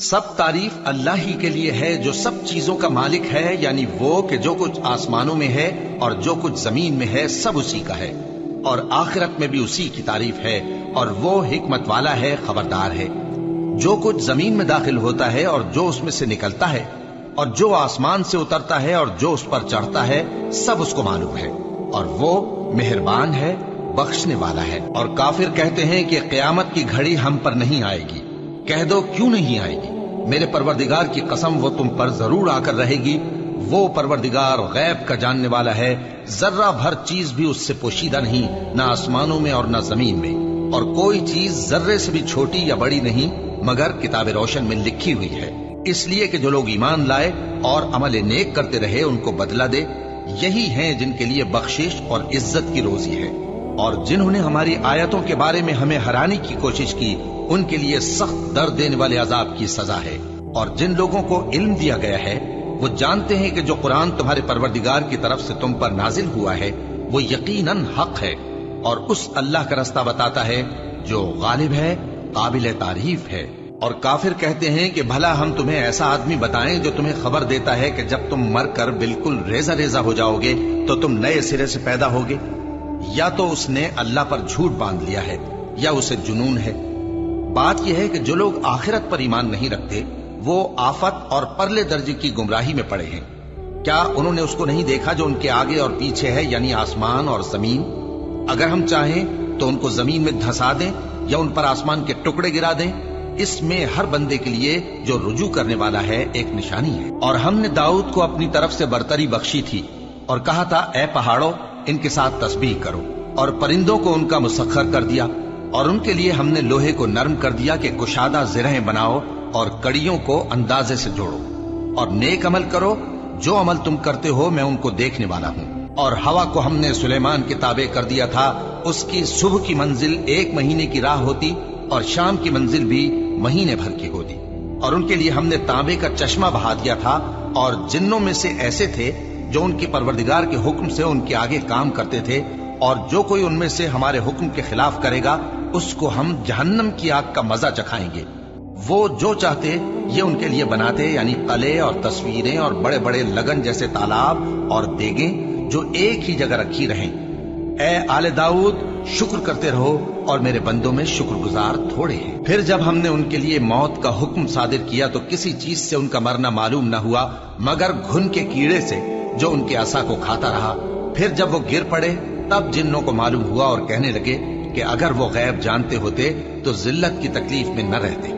سب تعریف اللہ ہی کے لیے ہے جو سب چیزوں کا مالک ہے، یعنی وہ کہ جو کچھ آسمانوں میں ہے اور جو کچھ زمین میں ہے سب اسی کا ہے، اور آخرت میں بھی اسی کی تعریف ہے، اور وہ حکمت والا ہے، خبردار ہے۔ جو کچھ زمین میں داخل ہوتا ہے اور جو اس میں سے نکلتا ہے، اور جو آسمان سے اترتا ہے اور جو اس پر چڑھتا ہے، سب اس کو معلوم ہے، اور وہ مہربان ہے، بخشنے والا ہے۔ اور کافر کہتے ہیں کہ قیامت کی گھڑی ہم پر نہیں آئے گی۔ کہہ دو کیوں نہیں آئے گی؟ میرے پروردگار کی قسم وہ تم پر ضرور آ کر رہے گی۔ وہ پروردگار غیب کا جاننے والا ہے، ذرہ بھر چیز بھی اس سے پوشیدہ نہیں، نہ آسمانوں میں اور نہ زمین میں، اور کوئی چیز ذرے سے بھی چھوٹی یا بڑی نہیں مگر کتاب روشن میں لکھی ہوئی ہے، اس لیے کہ جو لوگ ایمان لائے اور عمل نیک کرتے رہے ان کو بدلہ دے، یہی ہیں جن کے لیے بخشش اور عزت کی روزی ہے۔ اور جنہوں نے ہماری آیتوں کے بارے میں ہمیں ہرانے کی کوشش کی، ان کے لیے سخت درد دینے والے عذاب کی سزا ہے۔ اور جن لوگوں کو علم دیا گیا ہے وہ جانتے ہیں کہ جو قرآن تمہارے پروردگار کی طرف سے تم پر نازل ہوا ہے وہ یقیناً حق ہے، اور اس اللہ کا رستہ بتاتا ہے جو غالب ہے، قابل تعریف ہے۔ اور کافر کہتے ہیں کہ بھلا ہم تمہیں ایسا آدمی بتائیں جو تمہیں خبر دیتا ہے کہ جب تم مر کر بالکل ریزہ ریزہ ہو جاؤ گے تو تم نئے سرے سے پیدا ہوگے؟ یا تو اس نے اللہ پر جھوٹ باندھ لیا ہے یا اسے جنون ہے۔ بات یہ ہے کہ جو لوگ آخرت پر ایمان نہیں رکھتے وہ آفت اور پرلے درجے کی گمراہی میں پڑے ہیں۔ کیا انہوں نے اس کو نہیں دیکھا جو ان کے آگے اور پیچھے ہے، یعنی آسمان اور زمین؟ اگر ہم چاہیں تو ان کو زمین میں دھسا دیں یا ان پر آسمان کے ٹکڑے گرا دیں، اس میں ہر بندے کے لیے جو رجوع کرنے والا ہے ایک نشانی ہے۔ اور ہم نے داؤد کو اپنی طرف سے برتری بخشی تھی اور کہا تھا اے پہاڑوں ان کے ساتھ تسبیح کرو، اور پرندوں کو ان کا مسخر کر دیا، اور ان کے لیے ہم نے لوہے کو نرم کر دیا کہ کشادہ زرہیں بناؤ اور کڑیوں کو اندازے سے جوڑو، اور نیک عمل کرو، جو عمل تم کرتے ہو میں ان کو دیکھنے والا ہوں۔ اور ہوا کو ہم نے سلیمان کے تابع کر دیا تھا، اس کی صبح کی منزل 1 مہینے کی راہ ہوتی اور شام کی منزل بھی مہینے بھر کی ہوتی۔ اور ان کے لیے ہم نے تانبے کا چشمہ بہا دیا تھا، اور جنوں میں سے ایسے تھے جو ان کے پروردگار کے حکم سے ان کے آگے کام کرتے تھے، اور جو کوئی ان میں سے ہمارے حکم کے خلاف کرے گا اس کو ہم جہنم کی آگ کا مزہ چکھائیں گے۔ وہ جو چاہتے یہ ان کے لیے بناتے، یعنی قلعے اور تصویریں اور بڑے بڑے لگن جیسے تالاب اور دیگیں جو ایک ہی جگہ رکھی رہیں۔ اے آل داؤد شکر کرتے رہو، اور میرے بندوں میں شکر گزار تھوڑے ہیں۔ پھر جب ہم نے ان کے لیے موت کا حکم صادر کیا تو کسی چیز سے ان کا مرنا معلوم نہ ہوا مگر گھن کے کیڑے سے جو ان کے عصا کو کھاتا رہا۔ پھر جب وہ گر پڑے تب جنوں کو معلوم ہوا اور کہنے لگے کہ اگر وہ غیب جانتے ہوتے تو ذلت کی تکلیف میں نہ رہتے۔